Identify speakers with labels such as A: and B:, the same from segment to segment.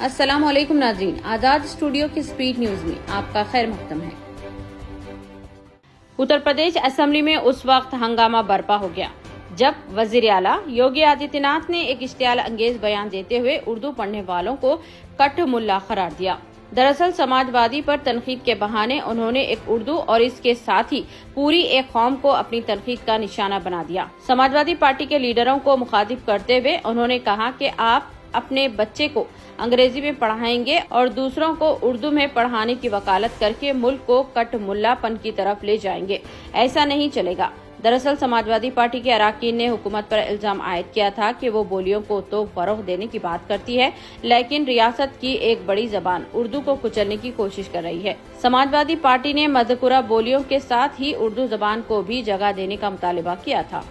A: अस्सलाम वालेकुम नाज़रीन, आजाद स्टूडियो की स्पीड न्यूज में आपका खैर मकदम है। उत्तर प्रदेश असेंबली में उस वक्त हंगामा बरपा हो गया जब वजीर आला योगी आदित्यनाथ ने एक इश्तियाल अंगेज बयान देते हुए उर्दू पढ़ने वालों को कट मुल्ला करार दिया। दरअसल समाजवादी पर तनकीद के बहाने उन्होंने एक उर्दू और इसके साथ ही पूरी एक कौम को अपनी तनकीद का निशाना बना दिया। समाजवादी पार्टी के लीडरों को मुखातिब करते हुए उन्होंने कहा कि आप अपने बच्चे को अंग्रेजी में पढ़ाएंगे और दूसरों को उर्दू में पढ़ाने की वकालत करके मुल्क को कट मुल्लापन की तरफ ले जाएंगे। ऐसा नहीं चलेगा। दरअसल समाजवादी पार्टी के अराकीन ने हुकूमत पर इल्जाम आयद किया था कि वो बोलियों को तो फरोग देने की बात करती है, लेकिन रियासत की एक बड़ी जबान उर्दू को कुचलने की कोशिश कर रही है। समाजवादी पार्टी ने मज़कुरा बोलियों के साथ ही उर्दू जबान को भी जगह देने का मुतालिबा किया था।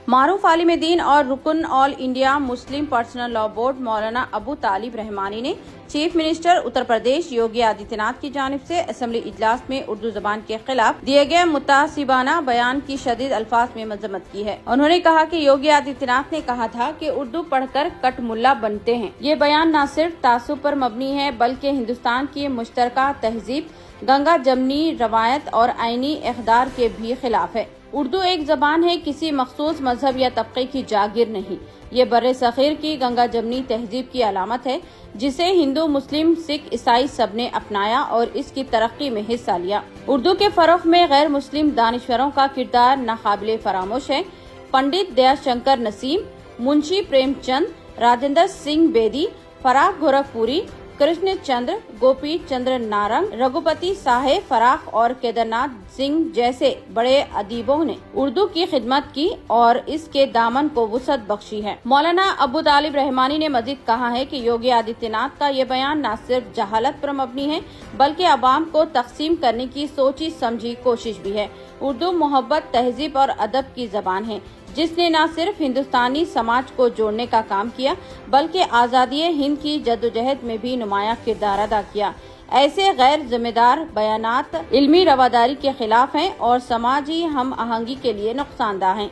A: मारूफ आलिम दीन और रुकन all India Muslim personal law board मौलाना अबू तालिब रहमानी ने चीफ मिनिस्टर उत्तर प्रदेश योगी आदित्यनाथ की जानिब से असेंबली इजलास में उर्दू जबान के खिलाफ दिए गए मुतासिबाना बयान की शदीद अल्फाज में मजम्मत की है। उन्होंने कहा कि योगी आदित्यनाथ ने कहा था कि उर्दू पढ़कर कट मुल्ला बनते हैं। ये बयान न सिर्फ तासुब पर मबनी है बल्कि हिंदुस्तान की मुश्तरका तहजीब, गंगा जमनी रवायत और आईनी इक़दार के भी खिलाफ है। उर्दू एक जबान है, किसी मखसूस मजहब या तबके की जागीर नहीं। ये बर्रे सग़ीर की गंगा जमनी तहजीब की अलामत है जिसे हिंदू, मुस्लिम, सिख, ईसाई सब ने अपनाया और इसकी तरक्की में हिस्सा लिया। उर्दू के फरोग़ में गैर मुस्लिम दानिश्वरों का किरदार नाकाबिले फरामोश है। पंडित दयाशंकर नसीम, मुंशी प्रेमचंद, राजेंद्र सिंह बेदी, फराख गोरखपुरी, कृष्ण चंद्र, गोपी चंद्र नारंग, रघुपति साहेब फराख और केदारनाथ सिंह जैसे बड़े अदीबों ने उर्दू की खिदमत की और इसके दामन को वुसअत बख्शी है। मौलाना अबू तालिब रहमानी ने मजीद कहा है कि योगी आदित्यनाथ का ये बयान न सिर्फ जहालत पर मबनी है बल्कि अवाम को तकसीम करने की सोची समझी कोशिश भी है। उर्दू मोहब्बत, तहजीब और अदब की जबान है जिसने न सिर्फ हिंदुस्तानी समाज को जोड़ने का काम किया बल्कि आज़ादी हिंद की जद्दोजहद में भी नुमाया किरदार अदा किया। ऐसे गैर जिम्मेदार बयानात इल्मी रवादारी के खिलाफ हैं और समाजी हम आहंगी के लिए नुकसानदा हैं।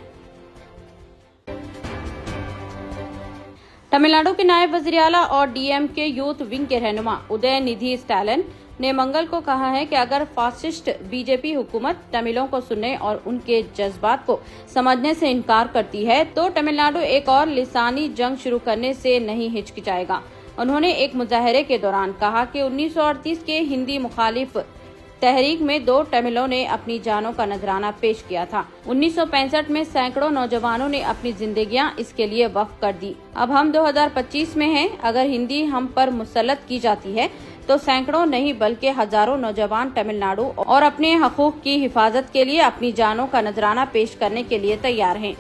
A: तमिलनाडु के नायब वज़ीर आला और डीएमके यूथ विंग के रहनुमा उदयनिधि स्टालिन ने मंगल को कहा है कि अगर फासिस्ट बीजेपी हुकूमत तमिलों को सुनने और उनके जज्बात को समझने से इनकार करती है तो तमिलनाडु एक और लिसानी जंग शुरू करने से नहीं हिचकिचाएगा। उन्होंने एक मुजाहरे के दौरान कहा कि 1938 के हिंदी मुखालिफ तहरीक में 2 तमिलों ने अपनी जानों का नजराना पेश किया था। 1965 में सैकड़ों नौजवानों ने अपनी जिंदगियां इसके लिए वक्फ कर दी। अब हम 2025 में हैं। अगर हिंदी हम पर मुसल्लत की जाती है तो सैकड़ों नहीं बल्कि हजारों नौजवान तमिलनाडु और अपने हकूक की हिफाजत के लिए अपनी जानों का नजराना पेश करने के लिए तैयार हैं।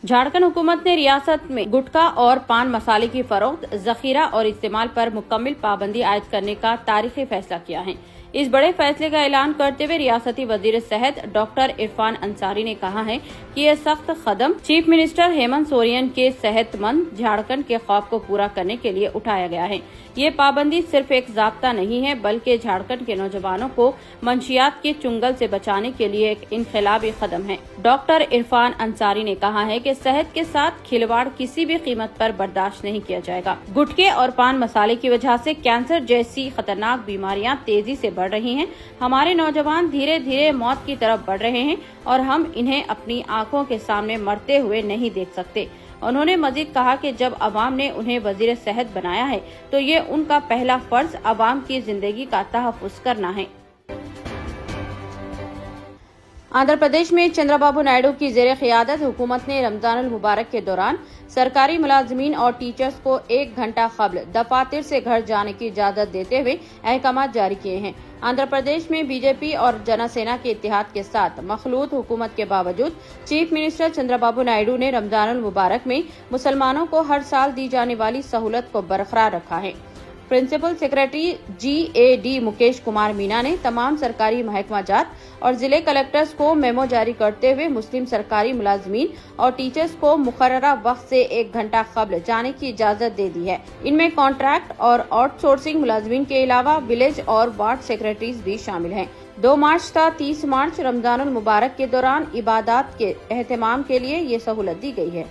A: झारखंड हुकूमत ने रियासत में गुटखा और पान मसाले की फरोख्त, जखीरा और इस्तेमाल पर मुकम्मल पाबंदी आयद करने का तारीखी फैसला किया है। इस बड़े फैसले का ऐलान करते हुए रियासती वजीर सेहत डॉक्टर इरफान अंसारी ने कहा है कि यह सख्त कदम चीफ मिनिस्टर हेमंत सोरेन के सेहतमंद झारखंड के ख्वाब को पूरा करने के लिए उठाया गया है। ये पाबंदी सिर्फ एक ज़ाब्ता नहीं है बल्कि झारखंड के नौजवानों को मंशियात के चुंगल से बचाने के लिए एक इनकलाबी कदम है। डॉक्टर इरफान अंसारी ने कहा है कि सेहत के साथ खिलवाड़ किसी भी कीमत पर बर्दाश्त नहीं किया जाएगा। गुटखे और पान मसाले की वजह से कैंसर जैसी खतरनाक बीमारियां तेजी से बढ़ रही हैं। हमारे नौजवान धीरे धीरे मौत की तरफ बढ़ रहे हैं और हम इन्हें अपनी आंखों के सामने मरते हुए नहीं देख सकते। उन्होंने मजीद कहा कि जब अवाम ने उन्हें वजीर सेहत बनाया है तो ये उनका पहला फर्ज अवाम की जिंदगी का तहफ़्फ़ुज़ करना है। आंध्र प्रदेश में चंद्रबाबू नायडू की ज़ेरे क़ियादत हुकूमत ने रमजानुल मुबारक के दौरान सरकारी मुलाजमीन और टीचर्स को 1 घंटा क़ब्ल दफातर से घर जाने की इजाज़त देते हुए अहकाम जारी किए हैं। आंध्र प्रदेश में बीजेपी और जनसेना के इत्तेहाद के साथ मखलूत हुकूमत के बावजूद चीफ मिनिस्टर चंद्रबाबू नायडू ने रमजानुल मुबारक में मुसलमानों को हर साल दी जाने वाली सहूलत को बरकरार रखा है। Principal secretary GAD Mukesh Kumar Meena ने तमाम सरकारी महकमाजात और जिले कलेक्टर्स को मेमो जारी करते हुए मुस्लिम सरकारी मुलाजमीन और टीचर्स को मुकर्ररा वक्त से 1 घंटा कब्ल जाने की इजाजत दे दी है। इनमें कॉन्ट्रैक्ट और आउटसोर्सिंग मुलाजमीन के अलावा विलेज और वार्ड सेक्रेटरीज भी शामिल हैं। 2 मार्च था 30 मार्च रमजानुल मुबारक के दौरान इबादत के एहतमाम के लिए ये सहूलत दी गई है।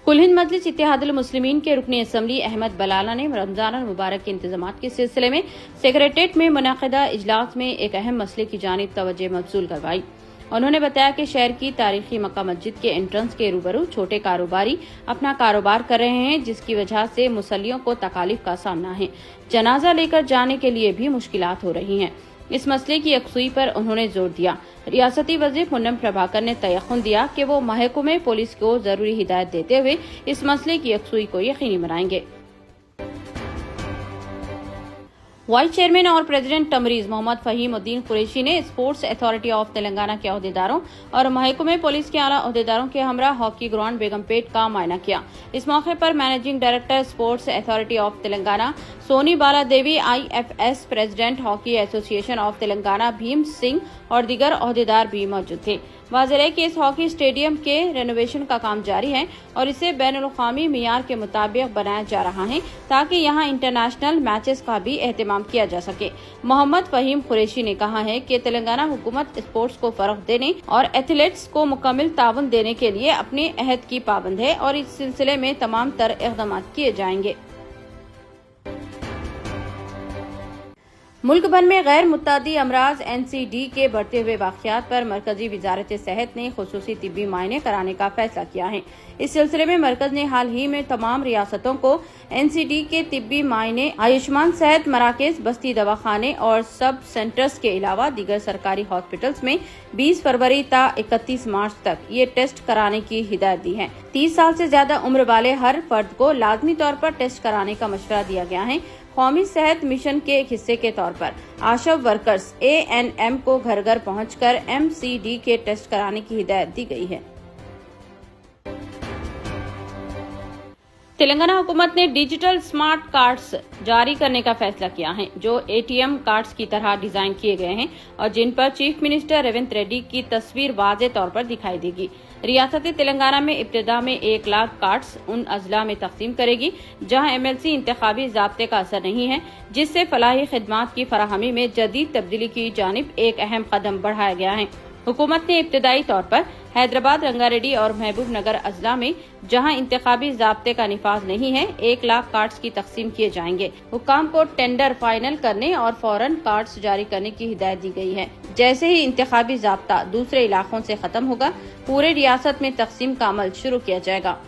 A: कुल हिंद मजलिस इत्तेहादुल मुस्लिमीन के रुकन असम्बली अहमद बलाला ने रमजानुल मुबारक के इंतजामात के सिलसिले में सेक्रेटेरिएट में मुनअक़िदा इजलास में एक अहम मसले की जानिब तवज्जो मबज़ूल करवाई। उन्होंने बताया कि शहर की तारीखी मक्का मस्जिद के एंट्रेंस के रूबरू छोटे कारोबारी अपना कारोबार कर रहे हैं, जिसकी वजह से मुसल्लियों को तकालीफ का सामना है। जनाजा लेकर जाने के लिए भी मुश्किलात हो रही हैं। इस मसले की यकसुई पर उन्होंने जोर दिया। रियासती वज़ीर पूनम प्रभाकर ने तयक़ुन दिया कि वो महकमे पुलिस को जरूरी हिदायत देते हुए इस मसले की यकसुई को यकीनी बनाएंगे। वाइस चेयरमैन और प्रेसिडेंट तमरीज मोहम्मद फहीम उद्दीन कुरैशी ने स्पोर्ट्स अथॉरिटी ऑफ तेलंगाना के अहदेदारों और महकमे पुलिस के आला अहदेदारों के हमरा हॉकी ग्राउंड बेगमपेट का मुआयना किया। इस मौके पर managing director sports authority of Telangana Soni Bala Devi, IFS president hockey association of Telangana Bhim Singh और दीगर अहदेदार भी मौजूद थे। वाज़ेह है कि इस हॉकी स्टेडियम के रेनोवेशन का काम जारी है और इसे बैनुल-अक़वामी मियार के मुताबिक बनाया जा रहा है ताकि यहां इंटरनेशनल मैचेस का भी एहतमाम किया जा सके। मोहम्मद फहीम कुरैशी ने कहा है कि तेलंगाना हुकूमत स्पोर्ट्स को फरोग़ देने और एथलीट्स को मुकम्मल ताउन देने के लिए अपने अहद की पाबंद है और इस सिलसिले में तमाम तर इक़दाम किए जाएंगे। मुल्क भर में गैर मुतादी अमराज NCD के बढ़ते हुए वाक़यात पर मरकजी वज़ारत सेहत ने खुसूसी तिब्बी मायने कराने का फैसला किया है। इस सिलसिले में मरकज ने हाल ही में तमाम रियासतों को NCD के तिब्बी मायने आयुष्मान सेहत मराकज़, बस्ती दवाखाने और सब सेंटर्स के अलावा दीगर सरकारी हॉस्पिटल्स में 20 फरवरी ता 31 मार्च तक ये टेस्ट कराने की हिदायत दी है। 30 साल से ज्यादा उम्र वाले हर फर्द को लाजमी तौर पर टेस्ट कराने का मशवरा दिया गया है। कौमी सेहत मिशन के एक हिस्से के तौर पर आशा वर्कर्स ANM को घर घर पहुंचकर MCD के टेस्ट कराने की हिदायत दी गई है। तेलंगाना हुकूमत ने डिजिटल स्मार्ट कार्ड्स जारी करने का फैसला किया है, जो ATM कार्ड्स की तरह डिजाइन किए गए हैं और जिन पर चीफ मिनिस्टर रेवंत रेड्डी की तस्वीर वाज़े तौर पर दिखाई देगी। रियासत तेलंगाना में इब्तिदा में 1 लाख कार्ड्स उन अजला में तकसीम करेगी जहां MLC इंतखाबी ज़ाब्ते का असर नहीं है, जिससे फलाही खिदमात की फराहमी में जदीद तब्दीली की जानिब एक अहम कदम बढ़ाया गया है। हुकूमत ने इब्तदाई तौर पर हैदराबाद, रंगारेड्डी और महबूब नगर अजला में जहां इंतखाबी ज़ाब्ते का निफाज नहीं है 1 लाख कार्ड्स की तकसीम किए जाएंगे। हुकाम को टेंडर फाइनल करने और फौरन कार्ड्स जारी करने की हिदायत दी गई है। जैसे ही इंतखाबी ज़ाब्ता दूसरे इलाकों से खत्म होगा, पूरे रियासत में तकसीम का अमल शुरू किया जाएगा।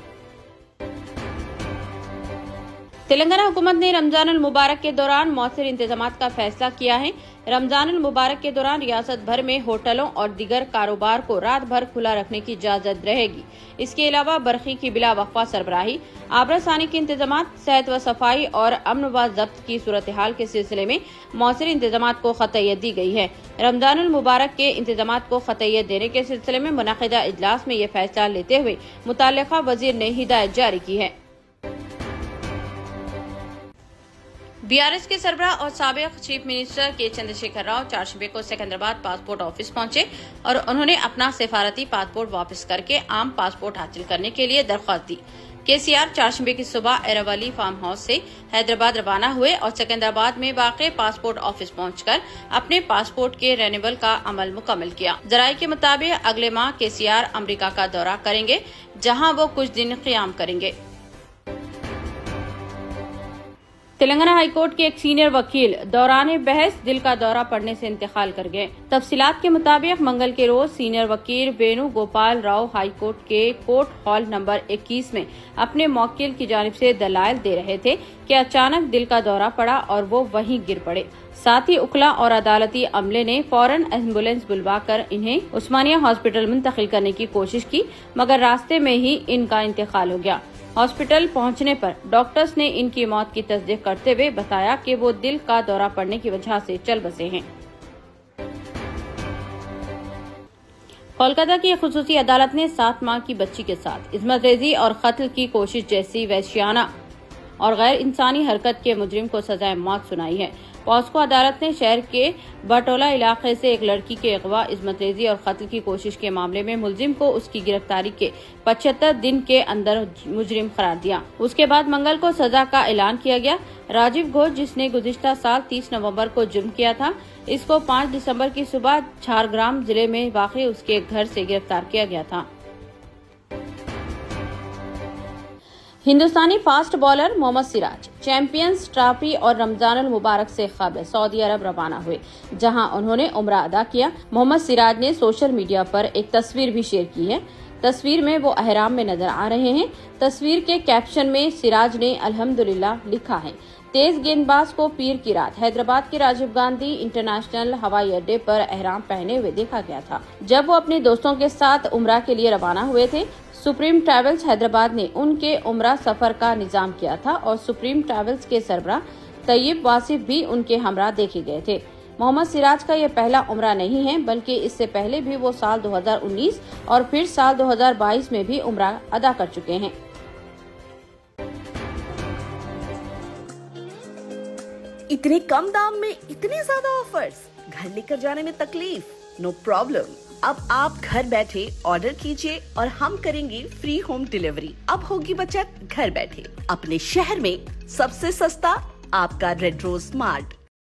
A: तेलंगाना हुकूमत ने रमजानुल मुबारक के दौरान मौसर इंतजामात का फैसला किया है। रमजानुल मुबारक के दौरान रियासत भर में होटलों और दीगर कारोबार को रात भर खुला रखने की इजाजत रहेगी। इसके अलावा बरखी की बिला वक्फा सरबराही, आबरासानी के इंतजामात, सेहत व सफाई और अमन व जब्त की सूरत हाल के सिलसिले में मौसर इंतजामात को ख़तय्यत दी गई है। रमजानुल मुबारक के इंतजामात को ख़तय्यत देने के सिलसिले में मुनअक़िदा इजलास में ये फैसला लेते हुए मुतल्लिक़ा वज़ीर ने हिदायत जारी की है। BRS के सरबराह और साबिक़ चीफ मिनिस्टर के चंद्रशेखर राव चारशंबे को सिकंदराबाद पासपोर्ट ऑफिस पहुंचे और उन्होंने अपना सिफारती पासपोर्ट वापस करके आम पासपोर्ट हासिल करने के लिए दरख्वास्त दी। KCR चारशंबे की सुबह एरावली फार्म हाउस से हैदराबाद रवाना हुए और सिकंदराबाद में वाक़े पासपोर्ट ऑफिस पहुंचकर अपने पासपोर्ट के रिन्यूअल का अमल मुकम्मल किया। ज़राए के मुताबिक अगले माह KCR अमरीका का दौरा करेंगे, जहाँ वो कुछ दिन क़याम करेंगे। तेलंगाना हाईकोर्ट के एक सीनियर वकील दौरान बहस दिल का दौरा पड़ने से इंतकाल कर गए। तफसीलात के मुताबिक मंगल के रोज सीनियर वकील वेणु गोपाल राव हाईकोर्ट के कोर्ट हॉल नंबर 21 में अपने मौकिल की जानिब से दलाइल दे रहे थे कि अचानक दिल का दौरा पड़ा और वो वहीं गिर पड़े। साथ ही उकला और अदालती अमले ने फौरन एम्बुलेंस बुलवाकर इन्हें उस्मानिया हॉस्पिटल मुंतकिल करने की कोशिश की, मगर रास्ते में ही इनका इंतकाल हो गया। हॉस्पिटल पहुंचने पर डॉक्टर्स ने इनकी मौत की तस्दीक करते हुए बताया कि वो दिल का दौरा पड़ने की वजह से चल बसे हैं। कोलकाता की खुसूसी अदालत ने 7 माह की बच्ची के साथ इस्मतरेजी और कत्ल की कोशिश जैसी वहशियाना और गैर इंसानी हरकत के मुजरिम को सजाए मौत सुनाई है। पॉस्को अदालत ने शहर के बटोला इलाके से एक लड़की के अगवा, इस्मत रेजी और कत्ल की कोशिश के मामले में मुलजिम को उसकी गिरफ्तारी के 75 दिन के अंदर मुजरिम करार दिया। उसके बाद मंगल को सजा का ऐलान किया गया। राजीव घोष, जिसने गुज़िश्ता साल 30 नवंबर को जुर्म किया था, इसको 5 दिसंबर की सुबह झारग्राम जिले में वाक़ई उसके घर से गिरफ्तार किया गया था। Hindustani fast bowler Mohammed Siraj Champions Trophy और रमजानुल मुबारक से कबल सऊदी अरब रवाना हुए, जहां उन्होंने उम्रा अदा किया। मोहम्मद सिराज ने सोशल मीडिया पर एक तस्वीर भी शेयर की है। तस्वीर में वो अहराम में नजर आ रहे हैं। तस्वीर के कैप्शन में सिराज ने अल्हम्दुलिल्लाह लिखा है। तेज गेंदबाज को पीर की रात हैदराबाद के राजीव गांधी इंटरनेशनल हवाई अड्डे पर अहराम पहने हुए देखा गया था, जब वो अपने दोस्तों के साथ उम्रा के लिए रवाना हुए थे। सुप्रीम ट्रैवल्स हैदराबाद ने उनके उम्रा सफर का निजाम किया था और सुप्रीम ट्रैवल्स के सरबराह तैयब वासिफ भी उनके हमरा देखे गए थे। मोहम्मद सिराज का यह पहला उम्रा नहीं है, बल्कि इससे पहले भी वो साल 2019 और फिर साल 2022 में भी उम्रा अदा कर चुके हैं।
B: इतने कम दाम में इतने ज्यादा ऑफर्स, घर लेकर जाने में तकलीफ? No problem. अब आप घर बैठे ऑर्डर कीजिए और हम करेंगे फ्री होम डिलीवरी। अब होगी बचत घर बैठे। अपने शहर में सबसे सस्ता आपका रेड रोज स्मार्ट।